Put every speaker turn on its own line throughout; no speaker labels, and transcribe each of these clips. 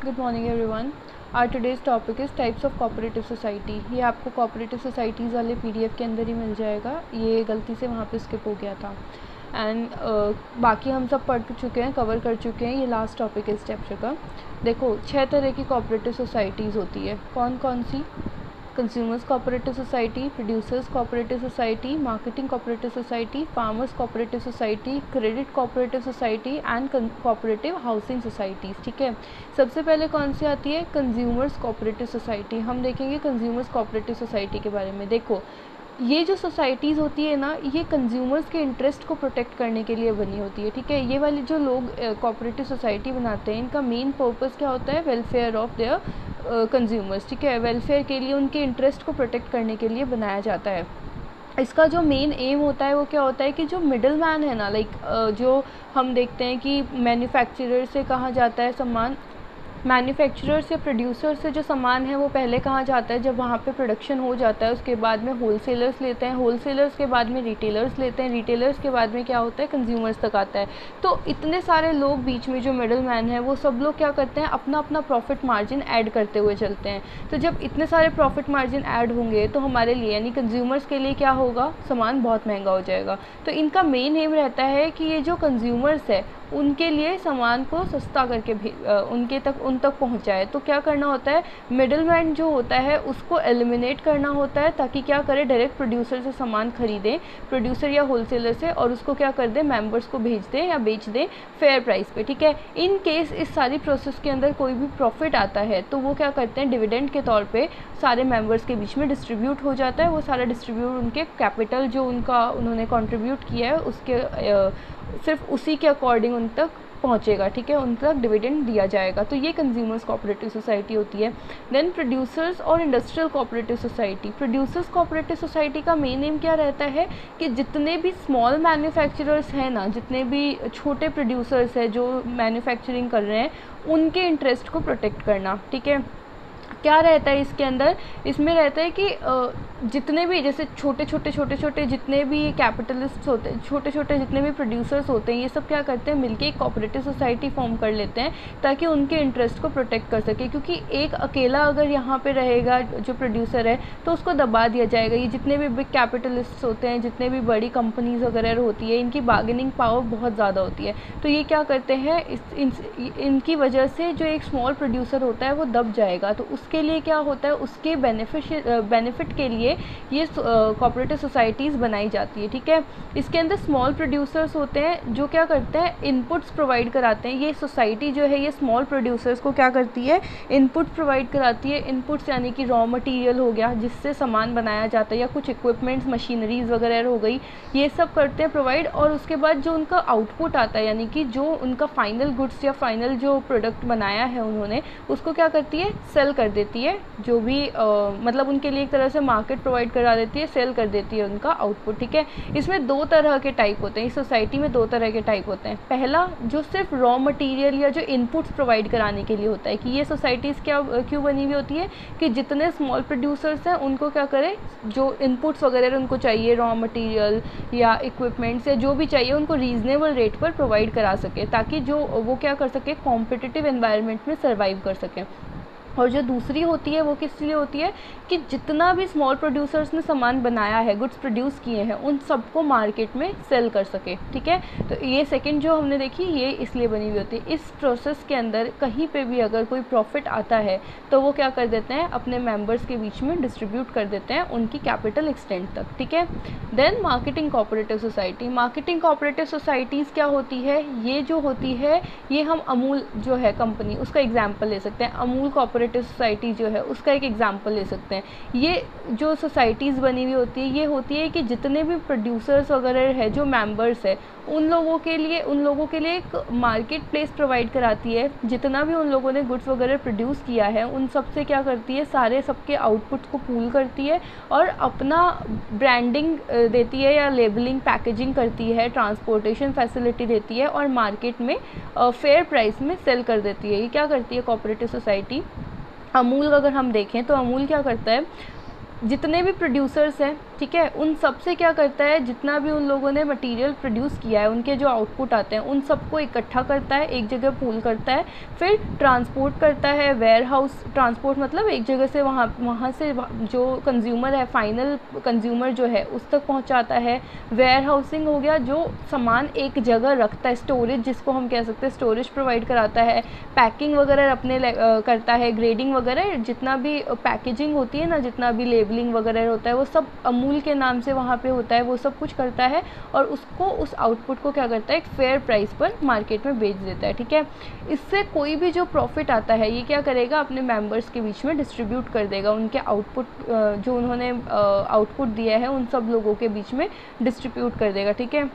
Good morning everyone. Our today's topic is types of cooperative society. ये आपको cooperative societies वाले PDF के अंदर ही मिल जाएगा, ये गलती से वहाँ पे स्किप हो गया था। एंड बाकी हम सब पढ़ चुके हैं, कवर कर चुके हैं। ये लास्ट टॉपिक है इस चैप्टर का। देखो 6 तरह की कोऑपरेटिव सोसाइटीज़ होती है। कौन कौन सी? Consumers cooperative society, producers cooperative society, marketing cooperative society, farmers cooperative society, credit cooperative society and cooperative housing societies. ठीक है, सबसे पहले कौन सी आती है? Consumers cooperative society. हम देखेंगे कंज्यूमर्स कोऑपरेटिव सोसाइटी के बारे में। देखो ये जो सोसाइटीज़ होती है ना, ये कंज्यूमर्स के इंटरेस्ट को प्रोटेक्ट करने के लिए बनी होती है। ठीक है, ये वाली जो लोग कोऑपरेटिव सोसाइटी बनाते हैं, इनका मेन पर्पस क्या होता है? Welfare of their consumers. ठीक है, वेलफेयर के लिए, उनके इंटरेस्ट को प्रोटेक्ट करने के लिए बनाया जाता है। इसका जो मेन एम होता है वो क्या होता है कि जो मिडल मैन है ना, जो हम देखते हैं कि मैन्युफैक्चरर से कहाँ जाता है सामान, मैन्युफैक्चरर से, प्रोड्यूसर से जो सामान है वो पहले कहाँ जाता है? जब वहाँ पे प्रोडक्शन हो जाता है, उसके बाद में होलसेलर्स लेते हैं, होलसेलर्स के बाद में रिटेलर्स लेते हैं, रिटेलर्स के बाद में क्या होता है? कंज्यूमर्स तक आता है। तो इतने सारे लोग बीच में जो मिडल मैन है, वो सब लोग क्या करते हैं? अपना अपना प्रॉफिट मार्जिन ऐड करते हुए चलते हैं। तो जब इतने सारे प्रॉफिट मार्जिन ऐड होंगे तो हमारे लिए यानी कंज्यूमर्स के लिए क्या होगा? सामान बहुत महंगा हो जाएगा। तो इनका मेन एम रहता है कि ये जो कंज्यूमर्स है उनके लिए सामान को सस्ता करके उन तक पहुंचाए। तो क्या करना होता है? मिडलमैन जो होता है उसको एलिमिनेट करना होता है, ताकि क्या करे? डायरेक्ट प्रोड्यूसर से सामान खरीदें, प्रोड्यूसर या होलसेलर से, और उसको क्या कर दे? मेंबर्स को भेज दें या बेच दें फेयर प्राइस पे। ठीक है, इन केस इस सारी प्रोसेस के अंदर कोई भी प्रॉफिट आता है तो वो क्या करते हैं? डिविडेंड के तौर पे सारे मेंबर्स के बीच में डिस्ट्रीब्यूट हो जाता है। वो सारा डिस्ट्रीब्यूट उनके कैपिटल जो उन्होंने कंट्रीब्यूट किया है उसके सिर्फ उसी के अकॉर्डिंग उन तक पहुंचेगा। ठीक है, उन तक डिविडेंड दिया जाएगा। तो ये कंज्यूमर्स कोऑपरेटिव सोसाइटी होती है। देन प्रोड्यूसर्स और industrial cooperative society. Producers cooperative society का मेन एम क्या रहता है कि जितने भी स्मॉल मैन्युफैक्चरर्स हैं ना, जितने भी छोटे प्रोड्यूसर्स हैं जो मैन्युफैक्चरिंग कर रहे हैं, उनके इंटरेस्ट को प्रोटेक्ट करना। ठीक है, क्या रहता है इसके अंदर? इसमें रहता है कि जितने भी जैसे छोटे छोटे जितने भी कैपिटलिस्ट्स होते हैं, छोटे छोटे जितने भी प्रोड्यूसर्स होते हैं, ये सब क्या करते हैं? मिलके एक कोऑपरेटिव सोसाइटी फॉर्म कर लेते हैं ताकि उनके इंटरेस्ट को प्रोटेक्ट कर सके। क्योंकि एक अकेला अगर यहाँ पे रहेगा जो प्रोड्यूसर है तो उसको दबा दिया जाएगा। ये जितने भी बिग कैपिटलिस्ट्स होते हैं, जितने भी बड़ी कंपनीज वगैरह होती है, इनकी बार्गेनिंग पावर बहुत ज़्यादा होती है। तो ये क्या करते हैं? इनकी वजह से जो एक स्मॉल प्रोड्यूसर होता है वो दब जाएगा। तो उसके लिए क्या होता है? उसके बेनिफिट के लिए ये कोऑपरेटिव सोसाइटीज़ बनाई जाती है। ठीक है, इसके अंदर स्मॉल प्रोड्यूसर्स होते हैं जो क्या करते हैं? इनपुट्स प्रोवाइड कराते हैं। ये सोसाइटी जो है ये स्मॉल प्रोड्यूसर्स को क्या करती है? इनपुट प्रोवाइड कराती है। इनपुट्स यानी कि रॉ मटेरियल हो गया जिससे सामान बनाया जाता है, या कुछ इक्विपमेंट्स, मशीनरीज वगैरह हो गई, ये सब करते हैं प्रोवाइड। और उसके बाद जो उनका आउटपुट आता है, यानी कि जो उनका फाइनल गुड्स या फाइनल जो प्रोडक्ट बनाया है उन्होंने, उसको क्या करती है? सेल कर देती है। जो भी मतलब उनके लिए एक तरह से मार्केट प्रोवाइड करा देती है, सेल कर देती है उनका आउटपुट। ठीक है, इसमें 2 तरह के टाइप होते हैं। इस सोसाइटी में 2 तरह के टाइप होते हैं। पहला जो सिर्फ रॉ मटेरियल या जो इनपुट्स प्रोवाइड कराने के लिए होता है, कि ये सोसाइटीज़ क्यों बनी हुई होती है कि जितने स्मॉल प्रोड्यूसर्स हैं उनको क्या करें? जो इनपुट्स वगैरह उनको चाहिए, रॉ मटेरियल या इक्विपमेंट्स या जो भी चाहिए, उनको रीज़नेबल रेट पर प्रोवाइड करा सके, ताकि जो वो क्या कर सके? कॉम्पिटिटिव एनवायरनमेंट में सर्वाइव कर सकें। और जो दूसरी होती है वो किस लिए होती है कि जितना भी स्मॉल प्रोड्यूसर्स ने सामान बनाया है, गुड्स प्रोड्यूस किए हैं, उन सबको मार्केट में सेल कर सके। ठीक है, तो ये सेकंड जो हमने देखी ये इसलिए बनी हुई होती है। इस प्रोसेस के अंदर कहीं पे भी अगर कोई प्रॉफिट आता है तो वो क्या कर देते हैं? अपने मेंबर्स के बीच में डिस्ट्रीब्यूट कर देते हैं उनकी कैपिटल एक्सटेंड तक। ठीक है, then marketing cooperative society. Marketing cooperative societies क्या होती है? ये जो होती है, ये हम अमूल जो है कंपनी, उसका एग्जाम्पल ले सकते हैं। अमूल कोऑपरेटिव सोसाइटी जो है उसका एक एग्जांपल ले सकते हैं। ये जो सोसाइटीज़ बनी हुई होती है, ये होती है कि जितने भी प्रोड्यूसर्स वगैरह है, जो मेंबर्स है, उन लोगों के लिए एक मार्केट प्लेस प्रोवाइड कराती है। जितना भी उन लोगों ने गुड्स वगैरह प्रोड्यूस किया है, उन सब से क्या करती है? सबके आउटपुट को पूल करती है और अपना ब्रांडिंग देती है या लेबलिंग, पैकेजिंग करती है, ट्रांसपोर्टेशन फैसिलिटी देती है और मार्केट में फेयर प्राइस में सेल कर देती है। ये क्या करती है कोऑपरेटिव सोसाइटी? अमूल अगर हम देखें तो अमूल क्या करता है? जितने भी प्रोड्यूसर्स हैं ठीक है। उन सब से क्या करता है, जितना भी उन लोगों ने मटेरियल प्रोड्यूस किया है, उनके जो आउटपुट आते हैं उन सबको इकट्ठा करता है, एक जगह पूल करता है, फिर ट्रांसपोर्ट करता है। वेयर हाउस ट्रांसपोर्ट मतलब एक जगह से वहाँ से जो कंज्यूमर है, फाइनल कंज्यूमर जो है उस तक पहुँचाता है। वेयर हाउसिंग हो गया, जो सामान एक जगह रखता है, स्टोरेज जिसको हम कह सकते हैं, स्टोरेज प्रोवाइड कराता है। पैकिंग वगैरह अपने करता है, ग्रेडिंग वगैरह, जितना भी पैकेजिंग होती है ना, जितना भी लेबलिंग वगैरह होता है वो सब अमूल के नाम से वहाँ पे होता है, वो सब कुछ करता है और उसको, उस आउटपुट को क्या करता है, एक फेयर प्राइस पर मार्केट में बेच देता है। ठीक है। इससे कोई भी जो प्रॉफिट आता है ये क्या करेगा, अपने मेंबर्स के बीच में डिस्ट्रीब्यूट कर देगा। उनके आउटपुट जो उन्होंने आउटपुट दिया है उन सब लोगों के बीच में डिस्ट्रीब्यूट कर देगा। ठीक है।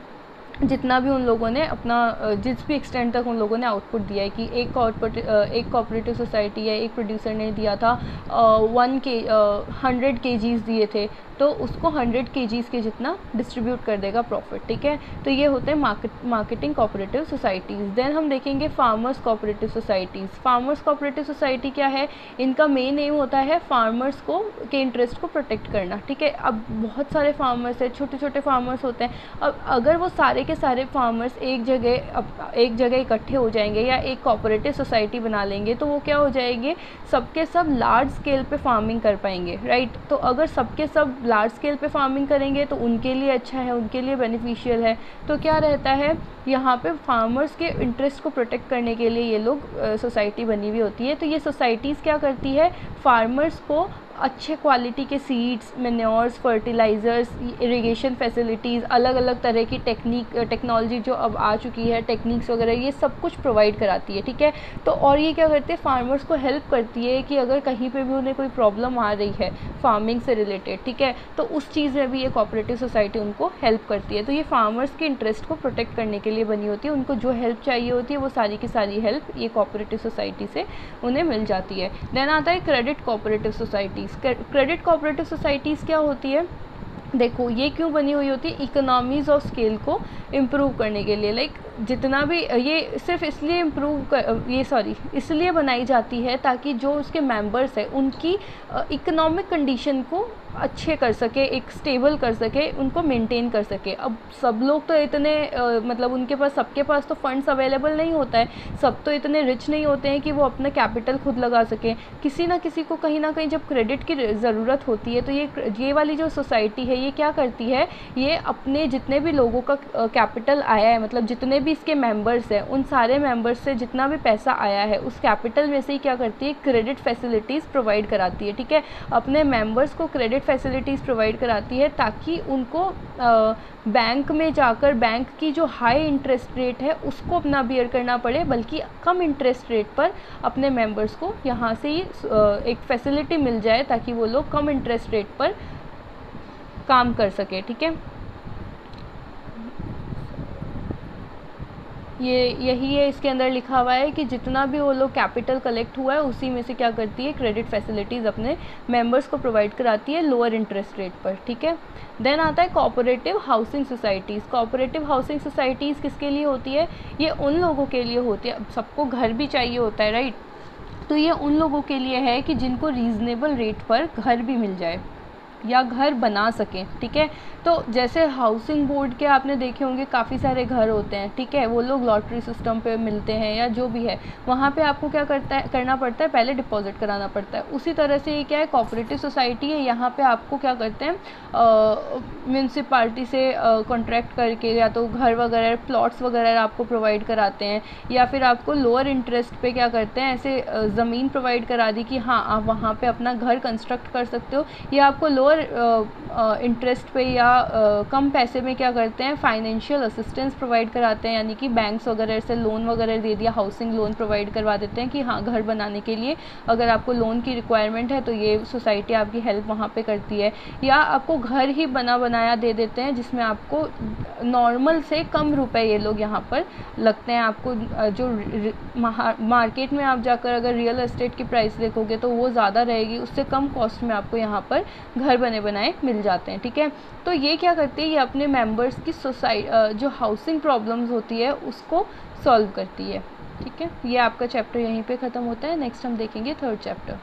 जितना भी उन लोगों ने अपना, जिस भी एक्सटेंट तक उन लोगों ने आउटपुट दिया है, कि एक कोऑपरेटिव सोसाइटी है, एक प्रोड्यूसर ने दिया था 100 kgs दिए थे, तो उसको 100 kgs के जितना डिस्ट्रीब्यूट कर देगा प्रॉफिट। ठीक है। तो ये होते हैं मार्केटिंग कोऑपरेटिव सोसाइटीज़। देन हम देखेंगे farmers cooperative societies. Farmers cooperative society क्या है, इनका मेन एम होता है फार्मर्स को के इंटरेस्ट को प्रोटेक्ट करना। ठीक है। अब बहुत सारे फार्मर्स हैं, छोटे छोटे फार्मर्स होते हैं। अब अगर वो सारे के सारे फार्मर्स एक जगह इकट्ठे हो जाएंगे या एक कोऑपरेटिव सोसाइटी बना लेंगे, तो वो क्या हो जाएंगे, सबके सब लार्ज स्केल पे फार्मिंग कर पाएंगे, राइट। तो अगर सबके सब लार्ज स्केल पे फार्मिंग करेंगे तो उनके लिए अच्छा है, उनके लिए बेनिफिशियल है। तो क्या रहता है, यहाँ पे फार्मर्स के इंटरेस्ट को प्रोटेक्ट करने के लिए ये लोग सोसाइटी बनी हुई होती है। तो ये सोसाइटीज़ क्या करती है, फार्मर्स को अच्छे क्वालिटी के seeds, manures, fertilisers, irrigation facilities, अलग अलग तरह की टेक्नोलॉजी जो अब आ चुकी है, टेक्निक्स वगैरह, ये सब कुछ प्रोवाइड कराती है। ठीक है। तो और ये क्या करते हैं, फार्मर्स को हेल्प करती है कि अगर कहीं पे भी उन्हें कोई प्रॉब्लम आ रही है फार्मिंग से रिलेटेड, ठीक है, तो उस चीज़ में भी ये कोऑपरेटिव सोसाइटी उनको हेल्प करती है। तो ये फार्मर्स के इंटरेस्ट को प्रोटेक्ट करने के लिए बनी होती है। उनको जो हेल्प चाहिए होती है वो सारी की सारी हेल्प ये कोऑपरेटिव सोसाइटी से उन्हें मिल जाती है। देन आता है credit cooperative societies. Credit cooperative societies क्या होती है, देखो ये क्यों बनी हुई होती है, इकोनॉमीज़ ऑफ स्केल को इम्प्रूव करने के लिए। लाइक जितना भी ये सिर्फ इसलिए बनाई जाती है ताकि जो उसके मेंबर्स हैं उनकी इकोनॉमिक कंडीशन को अच्छे कर सके, एक स्टेबल कर सके, उनको मेंटेन कर सके। अब सब लोग तो इतने मतलब उनके पास, सबके पास तो फंड्स अवेलेबल नहीं होता है, सब तो इतने रिच नहीं होते हैं कि वो अपना कैपिटल खुद लगा सकें। किसी ना किसी को कहीं ना कहीं जब क्रेडिट की ज़रूरत होती है तो ये वाली जो सोसाइटी है ये क्या करती है, ये अपने जितने भी लोगों का कैपिटल आया है, मतलब जितने भी इसके मेंबर्स हैं उन सारे मेंबर्स से जितना भी पैसा आया है उस कैपिटल में से ही क्या करती है, क्रेडिट फैसिलिटीज़ प्रोवाइड कराती है। ठीक है। अपने मेंबर्स को क्रेडिट फैसिलिटीज़ प्रोवाइड कराती है ताकि उनको बैंक में जाकर बैंक की जो हाई इंटरेस्ट रेट है उसको अपना बियर करना पड़े, बल्कि कम इंटरेस्ट रेट पर अपने मेंबर्स को यहाँ से ही एक फैसिलिटी मिल जाए ताकि वो लोग कम इंटरेस्ट रेट पर काम कर सके। ठीक है। यही है, इसके अंदर लिखा हुआ है कि जितना भी वो लोग कैपिटल कलेक्ट हुआ है उसी में से क्या करती है, क्रेडिट फैसिलिटीज़ अपने मेंबर्स को प्रोवाइड कराती है लोअर इंटरेस्ट रेट पर। ठीक है। देन आता है cooperative housing societies. Cooperative housing societies किसके लिए होती है, ये उन लोगों के लिए होती है, सबको घर भी चाहिए होता है, राइट। तो ये उन लोगों के लिए है कि जिनको रीज़नेबल रेट पर घर भी मिल जाए या घर बना सकें। ठीक है। तो जैसे हाउसिंग बोर्ड के आपने देखे होंगे काफ़ी सारे घर होते हैं, ठीक है, वो लोग लॉटरी सिस्टम पे मिलते हैं या जो भी है, वहाँ पे आपको क्या करना पड़ता है, पहले डिपॉजिट कराना पड़ता है। उसी तरह से ये क्या है, कोऑपरेटिव सोसाइटी है, यहाँ पे आपको क्या करते हैं, म्यूनसिपाल्टी से कॉन्ट्रैक्ट करके या तो घर वगैरह, प्लॉट्स वगैरह आपको प्रोवाइड कराते हैं, या फिर आपको लोअर इंटरेस्ट पे क्या करते हैं, ऐसे ज़मीन प्रोवाइड करा दी कि हाँ आप वहाँ पे अपना घर कंस्ट्रक्ट कर सकते हो, या आपको लोअर इंटरेस्ट पे या कम पैसे में क्या करते हैं, फाइनेंशियल असिस्टेंस प्रोवाइड कराते हैं, यानी कि बैंक्स वगैरह से लोन वगैरह दे दिया, हाउसिंग लोन प्रोवाइड करवा देते हैं कि हाँ घर बनाने के लिए अगर आपको लोन की रिक्वायरमेंट है तो ये सोसाइटी आपकी हेल्प वहाँ पे करती है। या आपको घर ही बनाया दे देते हैं जिसमें आपको नॉर्मल से कम रुपए ये लोग यहाँ पर लगते हैं। आपको जो मार्केट में आप जाकर अगर रियल एस्टेट की प्राइस देखोगे तो वो ज़्यादा रहेगी, उससे कम कॉस्ट में आपको यहाँ पर घर बने बनाए मिल जाते हैं। ठीक है। तो ये क्या करती है, ये अपने मेंबर्स की जो हाउसिंग प्रॉब्लम्स होती है उसको सॉल्व करती है। ठीक है। ये आपका चैप्टर यहीं पे ख़त्म होता है। नेक्स्ट हम देखेंगे थर्ड चैप्टर।